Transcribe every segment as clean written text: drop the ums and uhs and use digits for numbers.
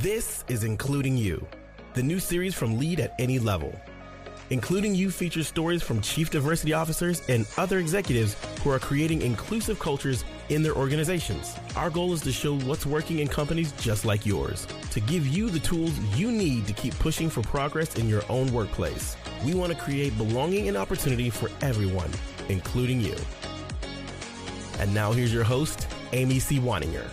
This is Including You, the new series from Lead at Any Level. Including You features stories from chief diversity officers and other executives who are creating inclusive cultures in their organizations. Our goal is to show what's working in companies just like yours, to give you the tools you need to keep pushing for progress in your own workplace. We want to create belonging and opportunity for everyone, including you. And now here's your host, Amy C. Waninger.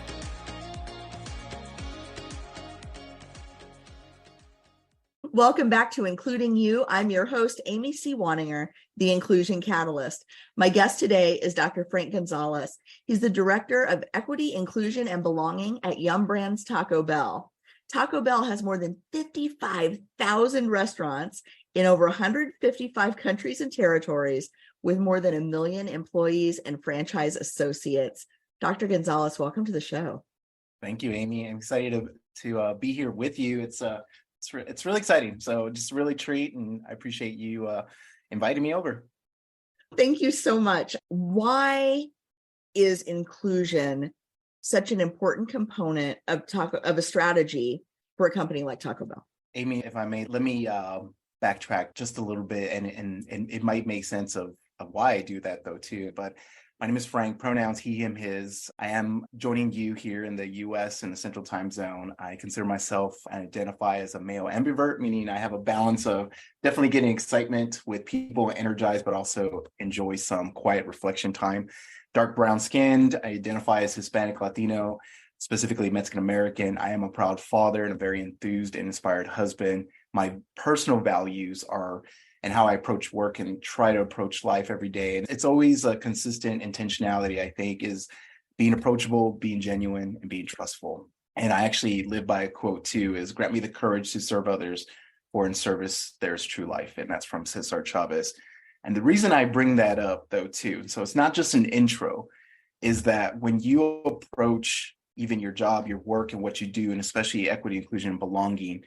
Welcome back to Including You. I'm your host, Amy C. Waninger, the Inclusion Catalyst. My guest today is Dr. Frank González. He's the Director of Equity, Inclusion, and Belonging at Yum! Brands Taco Bell. Taco Bell has more than 55,000 restaurants in over 155 countries and territories with more than 1 million employees and franchise associates. Dr. González, welcome to the show. Thank you, Amy. I'm excited to be here with you. It's really exciting. So just really treat, and I appreciate you inviting me over. Thank you so much. Why is inclusion such an important component of a strategy for a company like Taco Bell? Amy, if I may, let me backtrack just a little bit, and it might make sense of why I do that though too. But my name is Frank, pronouns he, him, his. I am joining you here in the US in the Central Time Zone. I consider myself and identify as a male ambivert, meaning I have a balance of definitely getting excitement with people, energized, but also enjoy some quiet reflection time. Dark brown skinned, I identify as Hispanic Latino, specifically Mexican American. I am a proud father and a very enthused and inspired husband. My personal values are and how I approach work and try to approach life every day. And it's always a consistent intentionality, I think, is being approachable, being genuine, and being trustful. And I actually live by a quote too, is grant me the courage to serve others, for in service there's true life. And that's from Cesar Chavez. And the reason I bring that up though too, so it's not just an intro, is that when you approach even your job, your work, and what you do, and especially equity, inclusion, and belonging,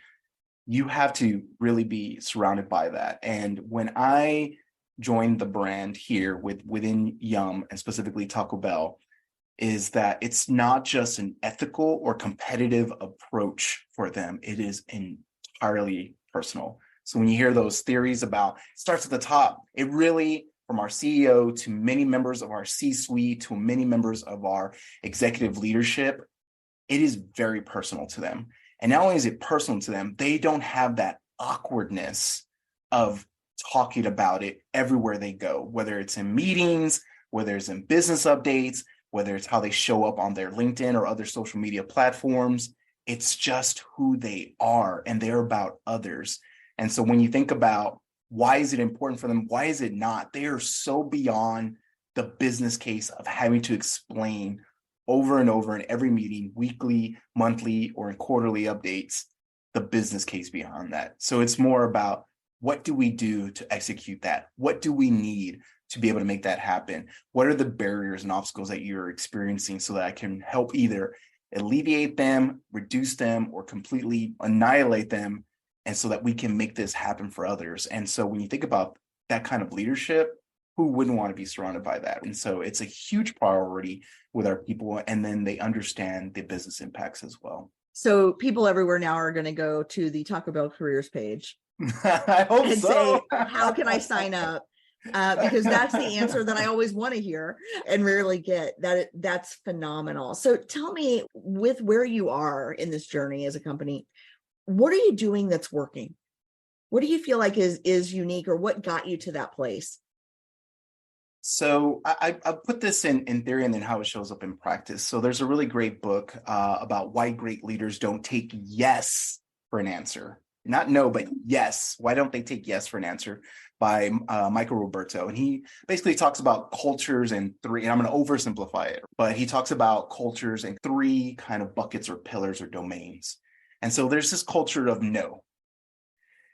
you have to really be surrounded by that. And when I joined the brand here within Yum, and specifically Taco Bell, is that it's not just an ethical or competitive approach for them. It is entirely personal. So when you hear those theories about it starts at the top, it really, from our CEO to many members of our C-suite to many members of our executive leadership, it is very personal to them. And not only is it personal to them, they don't have that awkwardness of talking about it everywhere they go, whether it's in meetings, whether it's in business updates, whether it's how they show up on their LinkedIn or other social media platforms. It's just who they are, and they're about others. And so when you think about why is it important for them, why is it not? They are so beyond the business case of having to explain over and over in every meeting, weekly, monthly, or in quarterly updates, the business case behind that. So it's more about what do we do to execute that? What do we need to be able to make that happen? What are the barriers and obstacles that you're experiencing so that I can help either alleviate them, reduce them, or completely annihilate them, and so that we can make this happen for others? And so when you think about that kind of leadership, who wouldn't want to be surrounded by that? And so it's a huge priority with our people, and then they understand the business impacts as well. So people everywhere now are going to go to the Taco Bell careers page I hope and so. say, how can I sign up? Because that's the answer that I always want to hear and rarely get. That's phenomenal. So tell me, with where you are in this journey as a company, what are you doing that's working? What do you feel like is unique, or what got you to that place? So I put this in theory and then how it shows up in practice. So there's a really great book about why great leaders don't take yes for an answer. Not no, but yes. Why don't they take yes for an answer? By Michael Roberto. And he basically talks about cultures in three, and I'm going to oversimplify it, but he talks about cultures in three kind of buckets or pillars or domains. And so there's this culture of no.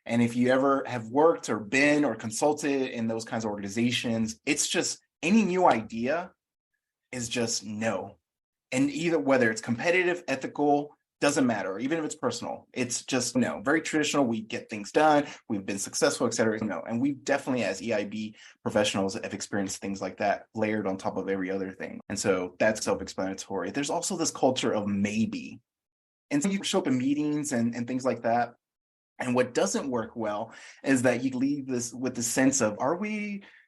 And if you ever have worked or been or consulted in those kinds of organizations, it's just any new idea is just no. And either whether it's competitive, ethical, doesn't matter, even if it's personal, it's just no. Very traditional, we get things done, we've been successful, et cetera, no. And we definitely, as EIB professionals, have experienced things like that layered on top of every other thing. And so that's self-explanatory. There's also this culture of maybe. And so you show up in meetings and things like that. And what doesn't work well is that you leave this with the sense of,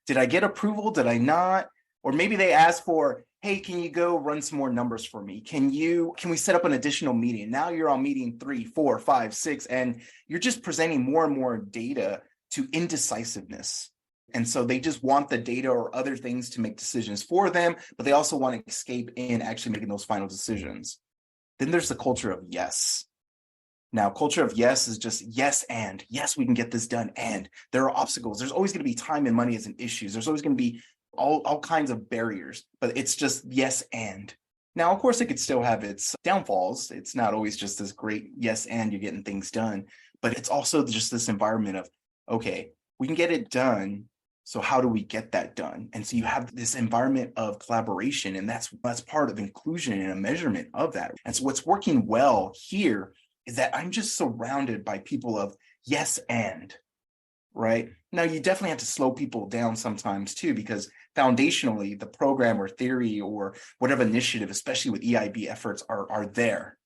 did I get approval? Did I not? Or maybe they ask for, hey, can you go run some more numbers for me? Can we set up an additional meeting? Now you're on meeting 3, 4, 5, 6, and you're just presenting more and more data to indecisiveness. And so they just want the data or other things to make decisions for them, but they also want to escape in actually making those final decisions. Then there's the culture of yes. Now, culture of yes is just yes, and yes, we can get this done. And there are obstacles. There's always going to be time and money as an issue. There's always going to be all kinds of barriers, but it's just yes, and. Now, of course, it could still have its downfalls. It's not always just this great yes, and you're getting things done, but it's also just this environment of, okay, we can get it done. So how do we get that done? And so you have this environment of collaboration, and that's part of inclusion and a measurement of that. And so what's working well here is that I'm just surrounded by people of yes, and, right? Now, you definitely have to slow people down sometimes too, because foundationally, the program or theory or whatever initiative, especially with EIB efforts, are there.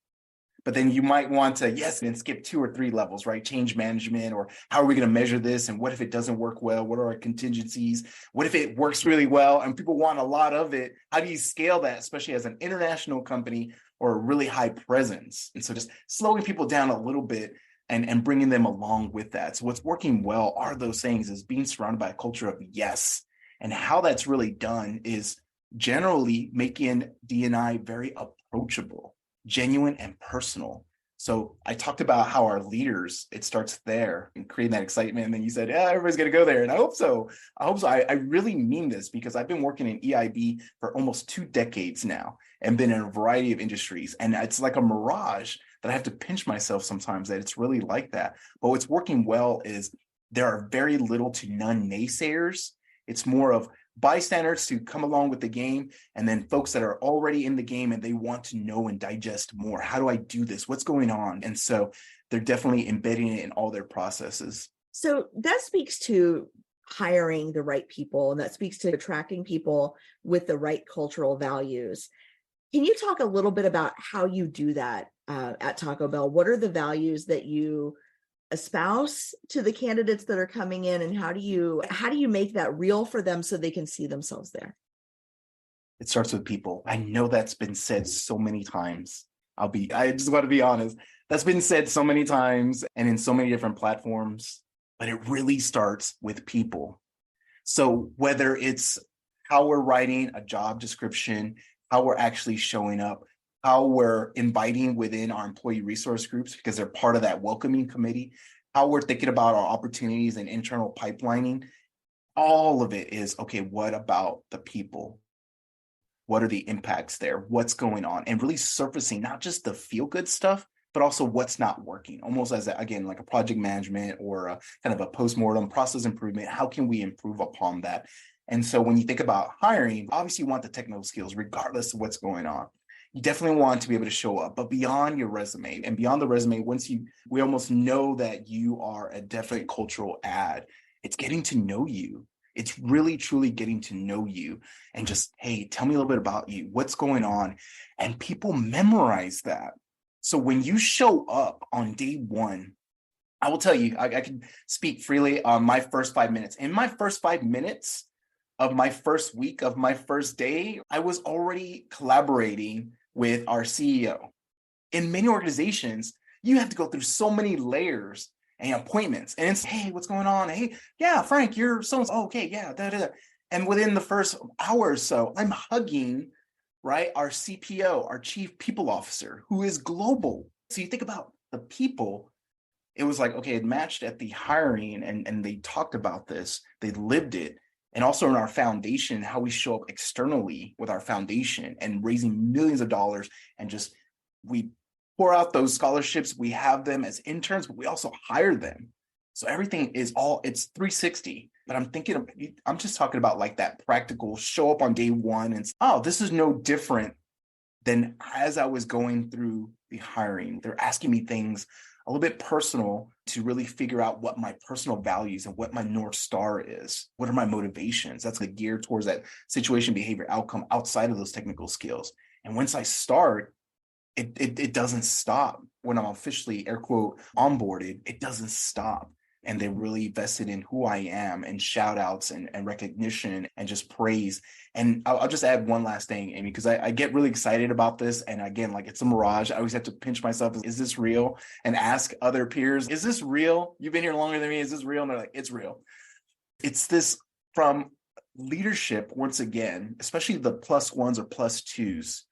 But then you might want to, yes, and skip 2 or 3 levels, right? Change management, or how are we going to measure this? And what if it doesn't work well? What are our contingencies? What if it works really well and people want a lot of it? How do you scale that, especially as an international company or a really high presence? And so just slowing people down a little bit and bringing them along with that. So what's working well are those things, is being surrounded by a culture of yes. And how that's really done is generally making D&I very approachable, genuine, and personal. So I talked about how our leaders, it starts there and creating that excitement. And then you said, yeah, everybody's going to go there. And I hope so. I really mean this, because I've been working in EIB for almost 2 decades now and been in a variety of industries. And it's like a mirage that I have to pinch myself sometimes that it's really like that. But what's working well is there are very little to none naysayers. It's more of bystanders to come along with the game, and then folks that are already in the game and they want to know and digest more. How do I do this? What's going on? And so they're definitely embedding it in all their processes. So that speaks to hiring the right people, and that speaks to attracting people with the right cultural values. Can you talk a little bit about how you do that at Taco Bell? What are the values that you espouse to the candidates that are coming in, and how do you make that real for them so they can see themselves there? It starts with people. I know that's been said so many times. I just want to be honest. That's been said so many times and in so many different platforms, but it really starts with people. So whether it's how we're writing a job description, how we're actually showing up, how we're inviting within our employee resource groups because they're part of that welcoming committee, how we're thinking about our opportunities and internal pipelining, all of it is, okay, what about the people? What are the impacts there? What's going on? And really surfacing not just the feel-good stuff, but also what's not working, almost as, again, like a project management or a kind of a postmortem process improvement. How can we improve upon that? And so when you think about hiring, obviously you want the technical skills regardless of what's going on. You definitely want to be able to show up, but beyond your resume and beyond the resume, we almost know that you are a definite cultural add. It's getting to know you. It's really, truly getting to know you and just, hey, tell me a little bit about you. What's going on? And people memorize that. So when you show up on day one, I will tell you, I can speak freely on my first 5 minutes. In my first 5 minutes of my first week of my first day, I was already collaborating with our CEO. In many organizations, you have to go through so many layers and appointments. And it's, hey, what's going on? Hey, yeah, Frank, you're so-and-so. Oh, okay, yeah, da-da-da. And within the first hour or so, I'm hugging, right, our CPO, our Chief People Officer, who is global. So you think about the people, it was like, okay, it matched at the hiring, and they talked about this. They lived it. And also in our foundation, how we show up externally with our foundation and raising millions of dollars, and just we pour out those scholarships. We have them as interns, but we also hire them. So everything is it's 360. But I'm just talking about like that practical show up on day one and, oh, this is no different than as I was going through the hiring. They're asking me things a little bit personal to really figure out what my personal values and what my North Star is. What are my motivations? That's the gear towards that situation, behavior, outcome outside of those technical skills. And once I start, it doesn't stop. When I'm officially, air quote, onboarded, it doesn't stop. And they really vested in who I am, and shout outs and recognition and just praise. And I'll just add one last thing, Amy, because I get really excited about this. And again, like, it's a mirage. I always have to pinch myself. Is this real? And ask other peers, is this real? You've been here longer than me. Is this real? And they're like, it's real. It's this from leadership, once again, especially the plus ones or plus twos.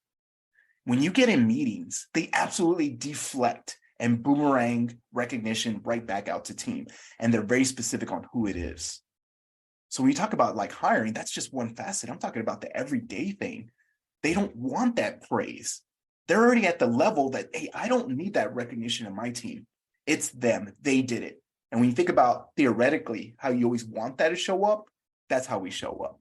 When you get in meetings, they absolutely deflect and boomerang recognition right back out to team. And they're very specific on who it is. So when you talk about like hiring, that's just one facet. I'm talking about the everyday thing. They don't want that praise. They're already at the level that, hey, I don't need that recognition in my team. It's them. They did it. And when you think about theoretically how you always want that to show up, that's how we show up.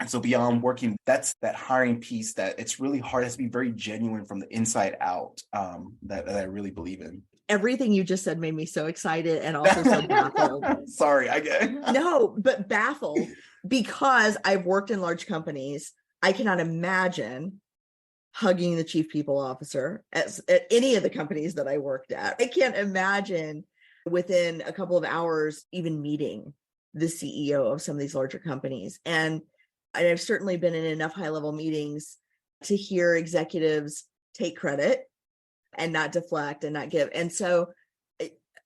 And so beyond working, that's that hiring piece that it's really hard. It has to be very genuine from the inside out, that I really believe in. Everything you just said made me so excited and also so baffled. Sorry, I get it. No, but baffled, because I've worked in large companies. I cannot imagine hugging the chief people officer at any of the companies that I worked at. I can't imagine within a couple of hours even meeting the CEO of some of these larger companies. And I've certainly been in enough high-level meetings to hear executives take credit and not deflect and not give. And so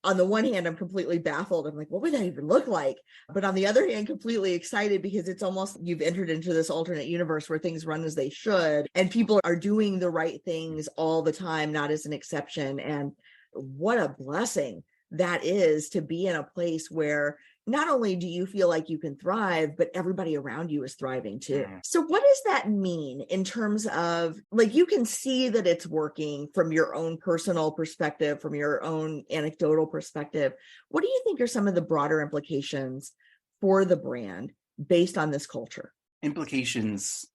on the one hand, I'm completely baffled. I'm like, what would that even look like? But on the other hand, completely excited, because it's almost, you've entered into this alternate universe where things run as they should, and people are doing the right things all the time, not as an exception. And what a blessing that is, to be in a place where not only do you feel like you can thrive, but everybody around you is thriving too. So what does that mean in terms of, like, you can see that it's working from your own personal perspective, from your own anecdotal perspective. What do you think are some of the broader implications for the brand based on this culture? Implications.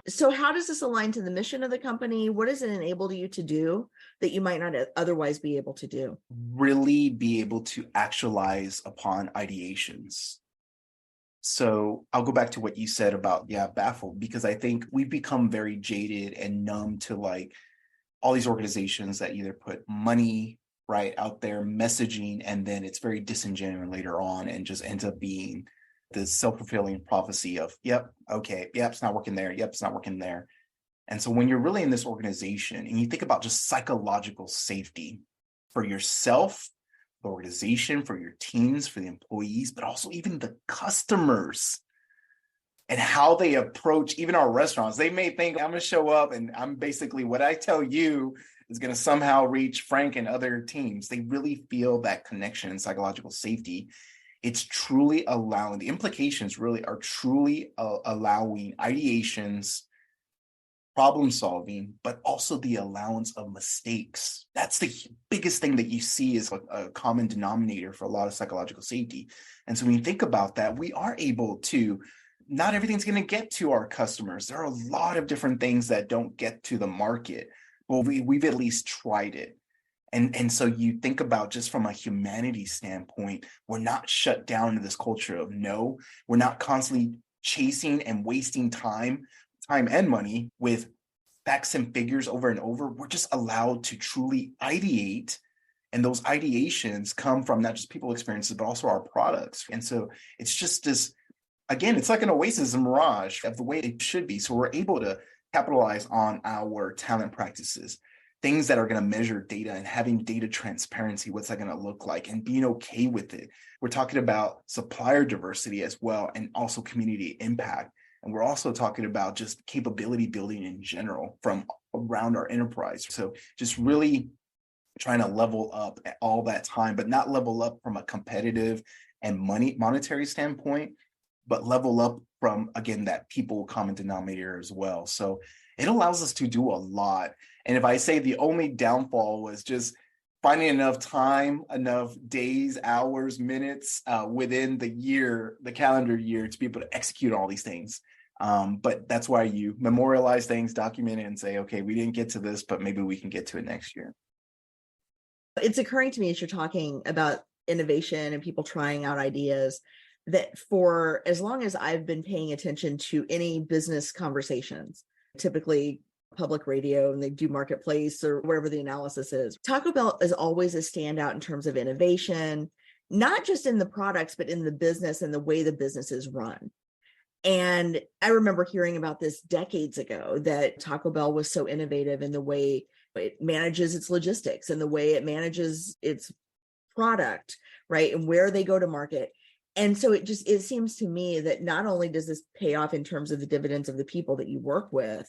So how does this align to the mission of the company? What does it enable you to do that you might not otherwise be able to do? Really be able to actualize upon ideations. So I'll go back to what you said about, baffled, because I think we've become very jaded and numb to like all these organizations that either put money right out there, messaging, and then it's very disingenuous later on and just ends up being the self-fulfilling prophecy of, it's not working there. It's not working there. And so when you're really in this organization and you think about just psychological safety for yourself, the organization, for your teams, for the employees, but also even the customers and how they approach even our restaurants. They may think I'm going to show up and I'm basically, what I tell you is going to somehow reach Frank and other teams. They really feel that connection and psychological safety. It's truly allowing, the implications really are truly allowing ideations, problem solving, but also the allowance of mistakes. That's the biggest thing that you see is a common denominator for a lot of psychological safety. And so when you think about that, we are able to, not everything's going to get to our customers. There are a lot of different things that don't get to the market. Well, we've at least tried it. And so you think about, just from a humanity standpoint, we're not shut down into this culture of no. We're not constantly chasing and wasting time and money with facts and figures over and over. We're just allowed to truly ideate. And those ideations come from not just people experiences, but also our products. And so it's just this, again, it's like an oasis, a mirage of the way it should be. So we're able to capitalize on our talent practices, things that are going to measure data and having data transparency. What's that going to look like, and being okay with it. We're talking about supplier diversity as well, and also community impact. And we're also talking about just capability building in general from around our enterprise. So just really trying to level up at all that time, but not level up from a competitive and monetary standpoint, but level up from, again, that people common denominator as well. So it allows us to do a lot. And if I say the only downfall was just finding enough time, enough days, hours, minutes within the year, the calendar year, to be able to execute all these things. But that's why you memorialize things, document it, and say, okay, we didn't get to this, but maybe we can get to it next year. It's occurring to me as you're talking about innovation and people trying out ideas, that for as long as I've been paying attention to any business conversations, typically public radio and they do marketplace or wherever the analysis is. Taco Bell is always a standout in terms of innovation, not just in the products, but in the business and the way the business is run. And I remember hearing about this decades ago, that Taco Bell was so innovative in the way it manages its logistics and the way it manages its product, right? And where they go to market. And so it seems to me that not only does this pay off in terms of the dividends of the people that you work with,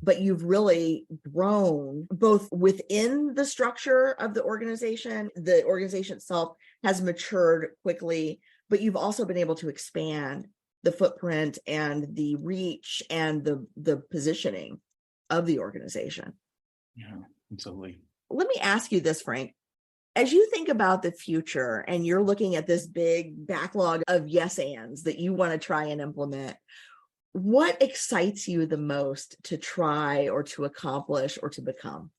but you've really grown both within the structure of the organization. The organization itself has matured quickly, but you've also been able to expand the footprint and the reach and the positioning of the organization. Yeah, absolutely. Let me ask you this, Frank. As you think about the future and you're looking at this big backlog of yes ands that you want to try and implement, what excites you the most to try or to accomplish or to become?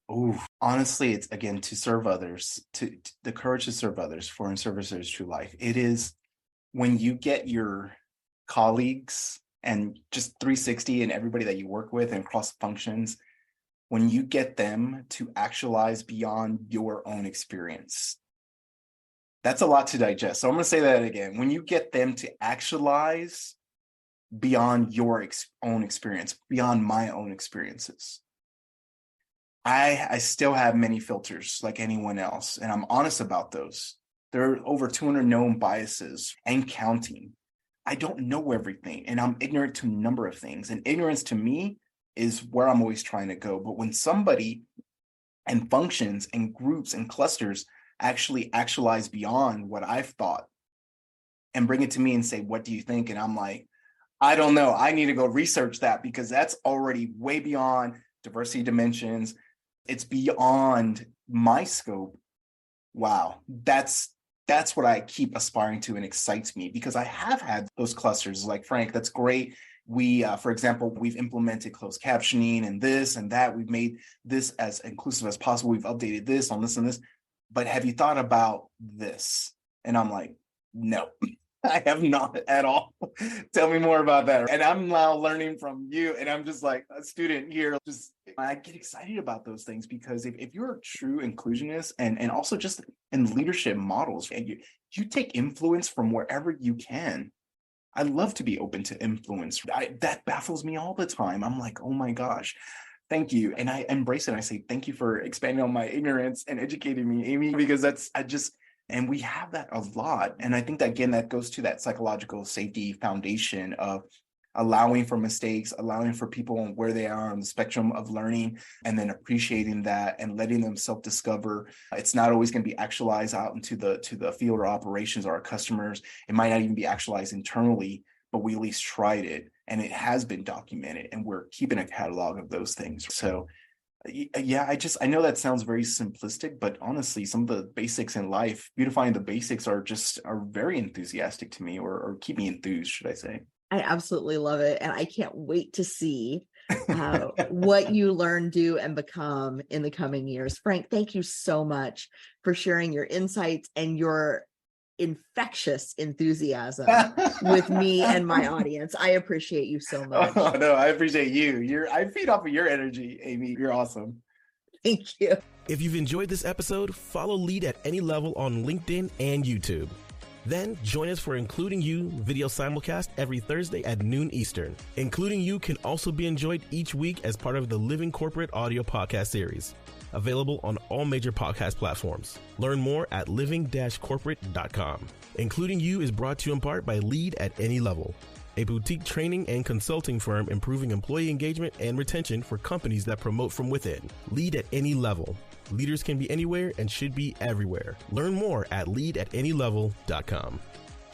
Oh, honestly, it's again to serve others, to the courage to serve others. Foreign services, true life. It is when you get your colleagues and just 360 and everybody that you work with and cross functions, when you get them to actualize beyond your own experience. That's a lot to digest. So I'm going to say that again. When you get them to actualize beyond your own experience, beyond my own experiences. I still have many filters like anyone else, and I'm honest about those. There are over 200 known biases and counting. I don't know everything, and I'm ignorant to a number of things. And ignorance to me is where I'm always trying to go. But when somebody and functions and groups and clusters actually actualize beyond what I've thought and bring it to me and say, what do you think? And I'm like, I don't know. I need to go research that because that's already way beyond diversity dimensions. It's beyond my scope. Wow. That's what I keep aspiring to and excites me because I have had those clusters like Frank. That's great. We, for example, we've implemented closed captioning and this and that. We've made this as inclusive as possible. We've updated this on this and this. But have you thought about this? And I'm like, no, I have not at all. Tell me more about that. And I'm now learning from you. And I'm just like a student here. I get excited about those things because if you're a true inclusionist and also just in leadership models, and you take influence from wherever you can. I love to be open to influence. That baffles me all the time. I'm like, oh my gosh, thank you. And I embrace it. I say, thank you for expanding on my ignorance and educating me, Amy, because and we have that a lot. And I think that, again, that goes to that psychological safety foundation of allowing for mistakes, allowing for people on where they are on the spectrum of learning, and then appreciating that and letting them self-discover. It's not always going to be actualized out into the field or operations or our customers. It might not even be actualized internally, but we at least tried it and it has been documented and we're keeping a catalog of those things. So yeah, I know that sounds very simplistic, but honestly, some of the basics in life, beautifying the basics are very enthusiastic to me or keep me enthused, should I say. I absolutely love it. And I can't wait to see what you learn, do, and become in the coming years. Frank, thank you so much for sharing your insights and your infectious enthusiasm with me and my audience. I appreciate you so much. Oh, no, I appreciate you. I feed off of your energy, Amy. You're awesome. Thank you. If you've enjoyed this episode, follow Lead at Any Level on LinkedIn and YouTube. Then join us for Including You video simulcast every Thursday at noon Eastern. Including You can also be enjoyed each week as part of the Living Corporate audio podcast series, available on all major podcast platforms. Learn more at living-corporate.com. Including You is brought to you in part by Lead at Any Level, a boutique training and consulting firm improving employee engagement and retention for companies that promote from within. Lead at Any Level. Leaders can be anywhere and should be everywhere. Learn more at leadatanylevel.com.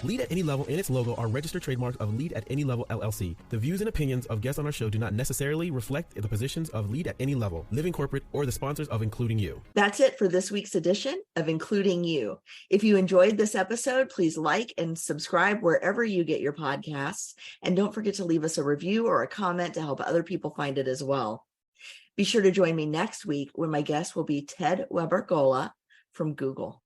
Lead at Any Level and its logo are registered trademarks of Lead at Any Level LLC. The views and opinions of guests on our show do not necessarily reflect the positions of Lead at Any Level, Living Corporate, or the sponsors of Including You. That's it for this week's edition of Including You. If you enjoyed this episode, please like and subscribe wherever you get your podcasts. And don't forget to leave us a review or a comment to help other people find it as well. Be sure to join me next week when my guest will be Ted Weber-Gola from Google.